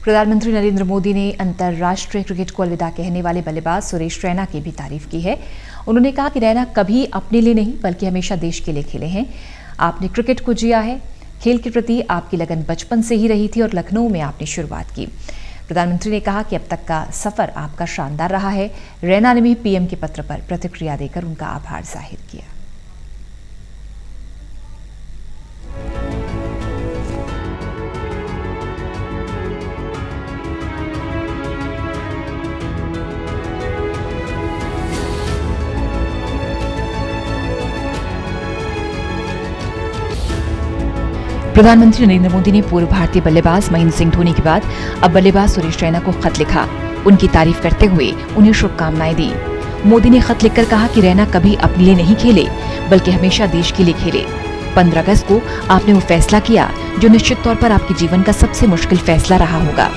प्रधानमंत्री नरेंद्र मोदी ने अंतर्राष्ट्रीय क्रिकेट को अलविदा कहने वाले बल्लेबाज सुरेश रैना की भी तारीफ की है। उन्होंने कहा कि रैना कभी अपने लिए नहीं बल्कि हमेशा देश के लिए खेले हैं। आपने क्रिकेट को जिया है, खेल के प्रति आपकी लगन बचपन से ही रही थी और लखनऊ में आपने शुरुआत की। प्रधानमंत्री ने कहा कि अब तक का सफर आपका शानदार रहा है। रैना ने भी पीएम के पत्र पर प्रतिक्रिया देकर उनका आभार जाहिर किया। प्रधानमंत्री नरेंद्र मोदी ने पूर्व भारतीय बल्लेबाज महेंद्र सिंह धोनी के बाद अब बल्लेबाज सुरेश रैना को खत लिखा। उनकी तारीफ करते हुए उन्हें शुभकामनाएं दी। मोदी ने खत लिखकर कहा कि रैना कभी अपने लिए नहीं खेले बल्कि हमेशा देश के लिए खेले। 15 अगस्त को आपने वो फैसला किया जो निश्चित तौर पर आपके जीवन का सबसे मुश्किल फैसला रहा होगा।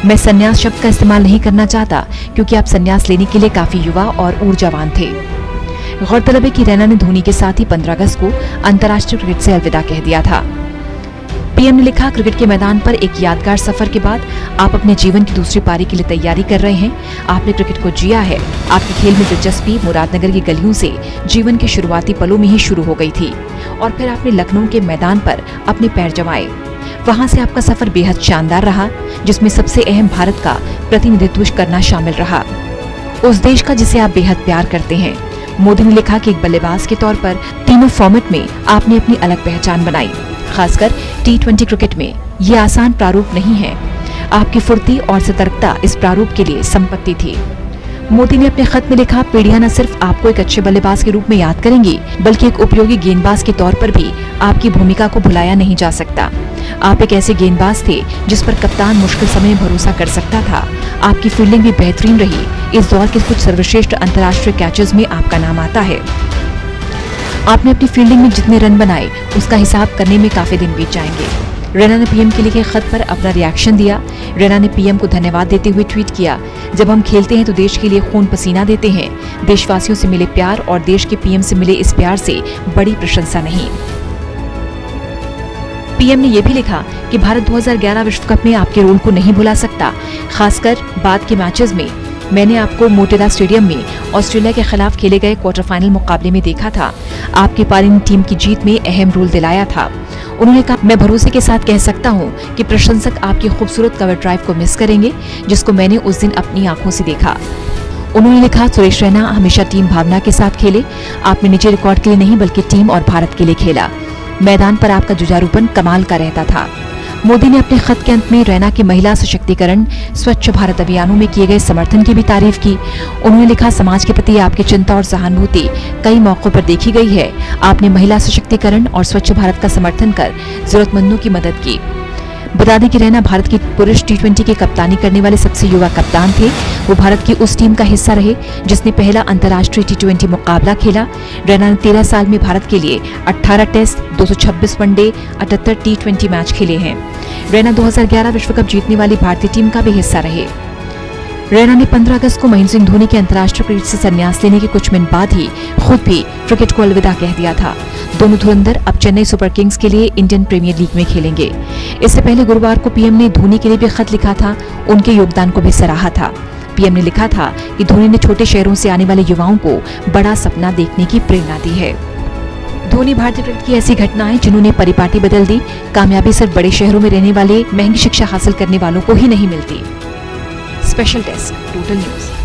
मैं संन्यास शब्द का इस्तेमाल नहीं करना चाहता क्योंकि आप संन्यास लेने के लिए काफी युवा और ऊर्जावान थे। गौरतलब है कि रैना ने धोनी के साथ ही 15 अगस्त को अंतर्राष्ट्रीय क्रिकेट से अलविदा कह दिया था। पीएम ने लिखा, क्रिकेट के मैदान पर एक यादगार सफर के बाद आप अपने जीवन की दूसरी पारी के लिए तैयारी कर रहे हैं। आपने क्रिकेट को जिया है। आपकी खेल में दिलचस्पी मुरादनगर की गलियों से जीवन के शुरुआती पलों में ही शुरू हो गई थी और फिर आपने लखनऊ के मैदान पर अपने पैर जमाए। वहां से आपका सफर बेहद शानदार रहा, जिसमें सबसे अहम भारत का प्रतिनिधित्व करना शामिल रहा, उस देश का जिसे आप बेहद प्यार करते हैं। मोदी ने लिखा कि एक बल्लेबाज के तौर पर तीनों फॉर्मेट में आपने अपनी अलग पहचान बनाई। खासकर T20 क्रिकेट में ये आसान प्रारूप नहीं है। आपकी फुर्ती और सतर्कता इस प्रारूप के लिए संपत्ति थी। मोदी ने अपने खत में लिखा, पीढ़ियां न सिर्फ आपको एक अच्छे बल्लेबाज के रूप में याद करेंगी बल्कि एक उपयोगी गेंदबाज के तौर पर भी आपकी भूमिका को भुलाया नहीं जा सकता। आप एक ऐसे गेंदबाज थे जिस पर कप्तान मुश्किल समय में भरोसा कर सकता था। आपकी फील्डिंग भी बेहतरीन रही। इस दौर के कुछ सर्वश्रेष्ठ अंतर्राष्ट्रीय कैचेज में आपका नाम आता है। आपने अपनी फील्डिंग में जितने रन बनाए उसका हिसाब करने में काफी दिन बीत जाएंगे। रैना ने पीएम के लिखे खत पर अपना रिएक्शन दिया। रैना ने पीएम को धन्यवाद देते हुए ट्वीट किया, जब हम खेलते हैं तो देश के लिए खून पसीना देते हैं। देशवासियों से मिले प्यार और देश के पीएम से मिले इस प्यार से बड़ी प्रशंसा नहीं। पीएम ने यह भी लिखा कि भारत 2011 विश्व कप में आपके रोल को नहीं भुला सकता। खासकर बाद के मैचेस में मैंने आपको मोटेरा स्टेडियम में ऑस्ट्रेलिया के खिलाफ खेले गए क्वार्टर फाइनल मुकाबले में देखा था। आपकी पारी टीम की जीत में अहम रोल दिलाया था। उन्होंने कहा, मैं भरोसे के साथ कह सकता हूं कि प्रशंसक आपकी खूबसूरत कवर ड्राइव को मिस करेंगे जिसको मैंने उस दिन अपनी आंखों से देखा। उन्होंने लिखा, सुरेश रैना हमेशा टीम भावना के साथ खेले। आपने निजी रिकॉर्ड के लिए नहीं बल्कि टीम और भारत के लिए खेला। मैदान पर आपका जुझारूपन कमाल का रहता था। मोदी ने अपने खत के अंत में रैना के महिला सशक्तिकरण, स्वच्छ भारत अभियानों में किए गए समर्थन की भी तारीफ की। उन्होंने लिखा, समाज के प्रति आपकी चिंता और सहानुभूति कई मौकों पर देखी गई है। आपने महिला सशक्तिकरण और स्वच्छ भारत का समर्थन कर जरूरतमंदों की मदद की। बता दें कि रैना भारत की पुरुष T20 की कप्तानी करने वाले सबसे युवा कप्तान थे। वो भारत की उस टीम का हिस्सा रहे जिसने पहला अंतर्राष्ट्रीय T20 मुकाबला खेला। रैना ने 13 साल में भारत के लिए 18 टेस्ट, 226 वनडे, 78 T20 मैच खेले हैं। रैना 2011 विश्व कप जीतने वाली भारतीय टीम का भी हिस्सा रहे। रैना ने 15 अगस्त को महेंद्र सिंह धोनी के अंतर्राष्ट्रीय क्रिकेट से संन्यास लेने के कुछ मिनट बाद ही खुद भी क्रिकेट को अलविदा कह दिया था। दोनों धुरंधर अब चेन्नई सुपर किंग्स के लिए इंडियन प्रीमियर लीग में खेलेंगे। इससे पहले गुरुवार को पीएम ने धोनी के लिए भी खत लिखा था। उनके योगदान को भी सराहा था। पीएम ने लिखा था कि धोनी ने छोटे शहरों से आने वाले युवाओं को बड़ा सपना देखने की प्रेरणा दी है। धोनी भारतीय क्रिकेट की ऐसी घटनाएं जिन्होंने परिपाटी बदल दी। कामयाबी सिर्फ बड़े शहरों में रहने वाले महंगी शिक्षा हासिल करने वालों को ही नहीं मिलती। Special desk, total news.